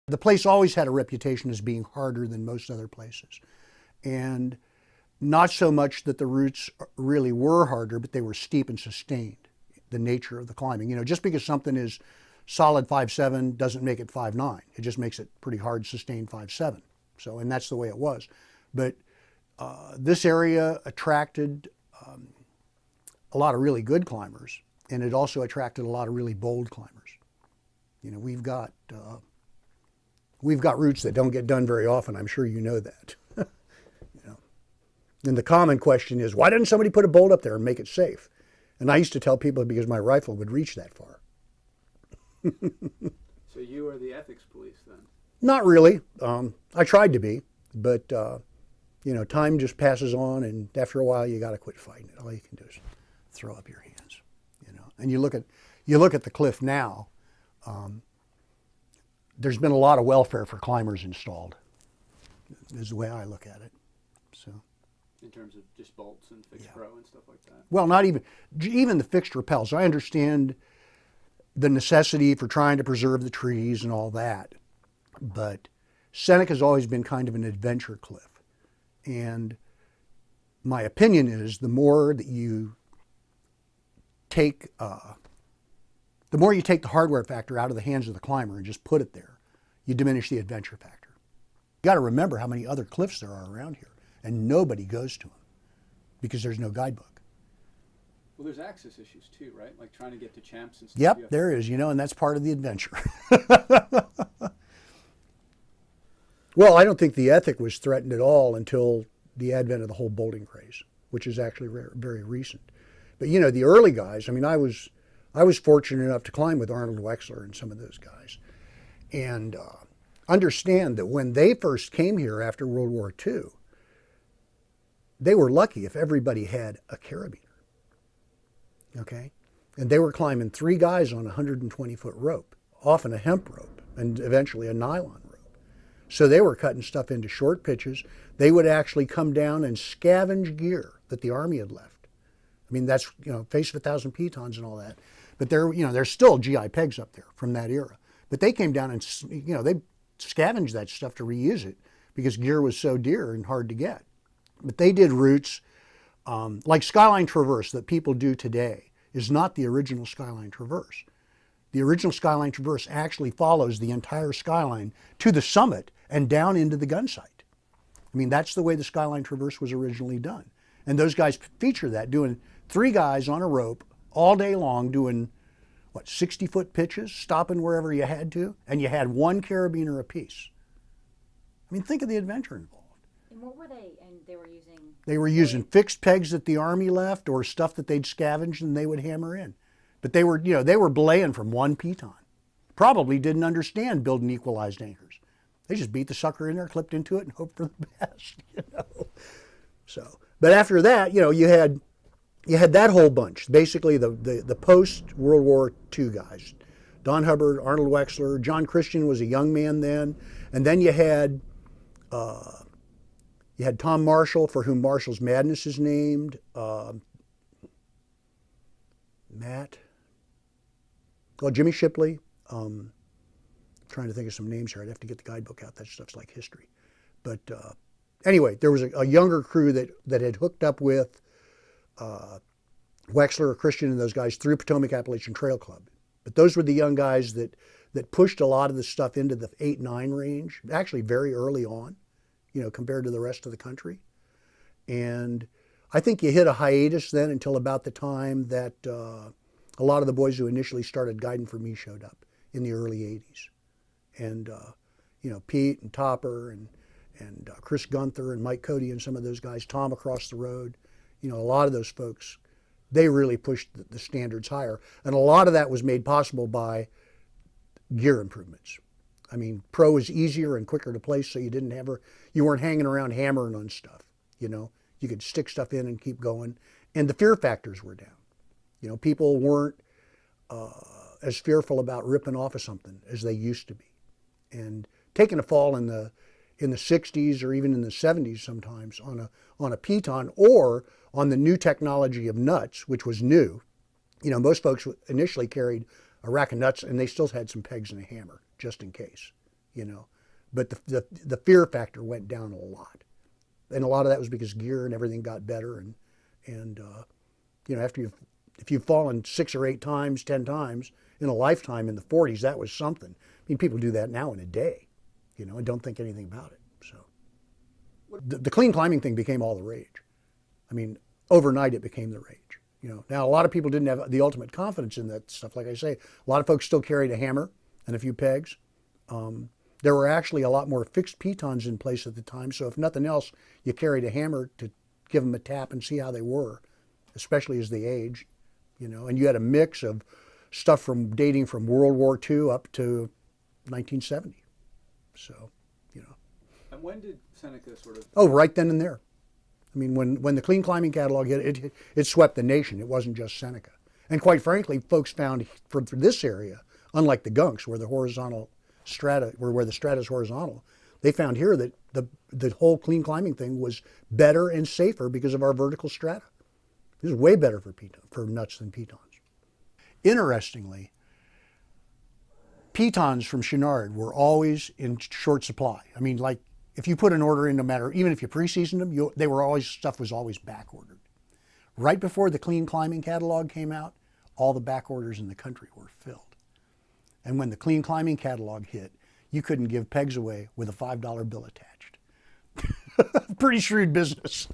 The place always had a reputation as being harder than most other places. And not so much that the routes really were harder, but they were steep and sustained, the nature of the climbing. You know, just because something is solid 5.7 doesn't make it 5.9. It just makes it pretty hard, sustained 5.7. So, and that's the way it was. But this area attracted a lot of really good climbers, and it also attracted a lot of really bold climbers. You know, we've got routes that don't get done very often. I'm sure you know that. You know, and the common question is, why didn't somebody put a bolt up there and make it safe? And I used to tell people because my rifle would reach that far. So you are the ethics police then? Not really. I tried to be, but you know, time just passes on, and after a while, you got to quit fighting it. All you can do is throw up your hands. You know, and you look at the cliff now. There's been a lot of welfare for climbers installed, is the way I look at it. So, in terms of just bolts and fixed pro and stuff like that? Well, not even the fixed rappels. I understand the necessity for trying to preserve the trees and all that, but Seneca's always been kind of an adventure cliff. And my opinion is the more that you take the hardware factor out of the hands of the climber and just put it there, you diminish the adventure factor. You got to remember how many other cliffs there are around here, and nobody goes to them because there's no guidebook. Well, there's access issues too, right? Like trying to get to champs and stuff. Yep, there is, you know, and that's part of the adventure. Well, I don't think the ethic was threatened at all until the advent of the whole bolting craze, which is actually very recent. But you know, the early guys, I mean, I was fortunate enough to climb with Arnold Wexler and some of those guys. And understand that when they first came here after World War II, they were lucky if everybody had a carabiner. Okay? And they were climbing 3 guys on a 120-foot rope, often a hemp rope, and eventually a nylon rope. So they were cutting stuff into short pitches. They would actually come down and scavenge gear that the Army had left. I mean, that's, you know, face of 1,000 pitons and all that. But there's still GI pegs up there from that era. But they came down and, you know, they scavenged that stuff to reuse it because gear was so dear and hard to get. But they did routes like Skyline Traverse that people do today is not the original Skyline Traverse. The original Skyline Traverse actually follows the entire skyline to the summit and down into the gun site. I mean, that's the way the Skyline Traverse was originally done. And those guys feature that, doing 3 guys on a rope all day long doing, 60-foot pitches, stopping wherever you had to, and you had 1 carabiner apiece. I mean, think of the adventure involved. And what were they, and they were using? They were using fixed pegs that the Army left or stuff that they'd scavenged and they would hammer in. But they were belaying from 1 piton. Probably didn't understand building equalized anchors. They just beat the sucker in there, clipped into it, and hoped for the best, you know. So, but after that, you know, you had that whole bunch, basically the post-World War II guys. Don Hubbard, Arnold Wexler, John Christian was a young man then, and then you had Tom Marshall, for whom Marshall's Madness is named. Jimmy Shipley. Trying to think of some names here. I'd have to get the guidebook out. That stuff's like history. But anyway, there was a younger crew that had hooked up with Wexler or Christian and those guys through Potomac Appalachian Trail Club. But those were the young guys that pushed a lot of the stuff into the 8-9 range, actually very early on, you know, compared to the rest of the country. And I think you hit a hiatus then until about the time that a lot of the boys who initially started guiding for me showed up in the early 80s. And, you know, Pete and Topper and Chris Gunther and Mike Cody and some of those guys, Tom across the road, you know, a lot of those folks, they really pushed the standards higher. And a lot of that was made possible by gear improvements. I mean, pro is easier and quicker to place, so you weren't hanging around hammering on stuff, you know. You could stick stuff in and keep going. And the fear factors were down. You know, people weren't as fearful about ripping off of something as they used to be. And taking a fall in the 60s or even in the 70s sometimes on a piton or on the new technology of nuts, which was new. You know, most folks initially carried a rack of nuts and they still had some pegs and a hammer just in case. you know. But the fear factor went down a lot. And a lot of that was because gear and everything got better. And you know, if you've fallen 6 or 8 times, 10 times in a lifetime in the 40s, that was something. I mean, people do that now in a day, you know, and don't think anything about it. So the clean climbing thing became all the rage. I mean, overnight it became the rage. You know, now a lot of people didn't have the ultimate confidence in that stuff. Like I say, a lot of folks still carried a hammer and a few pegs. There were actually a lot more fixed pitons in place at the time. So if nothing else, you carried a hammer to give them a tap and see how they were, especially as they aged. You know, and you had a mix of stuff from dating from World War II up to 1970. So, you know. And when did Seneca sort of? Oh, right then and there. I mean, when the clean climbing catalog hit, it swept the nation. It wasn't just Seneca. And quite frankly, folks found for this area, unlike the gunks where the horizontal strata, where the strata is horizontal, they found here that the whole clean climbing thing was better and safer because of our vertical strata. This is way better for nuts than pitons. Interestingly, pitons from Chenard were always in short supply. I mean, like if you put an order in, no matter, even if you pre-seasoned them, stuff was always back ordered. Right before the clean climbing catalog came out, all the back orders in the country were filled. And when the clean climbing catalog hit, you couldn't give pegs away with a $5 bill attached. Pretty shrewd business.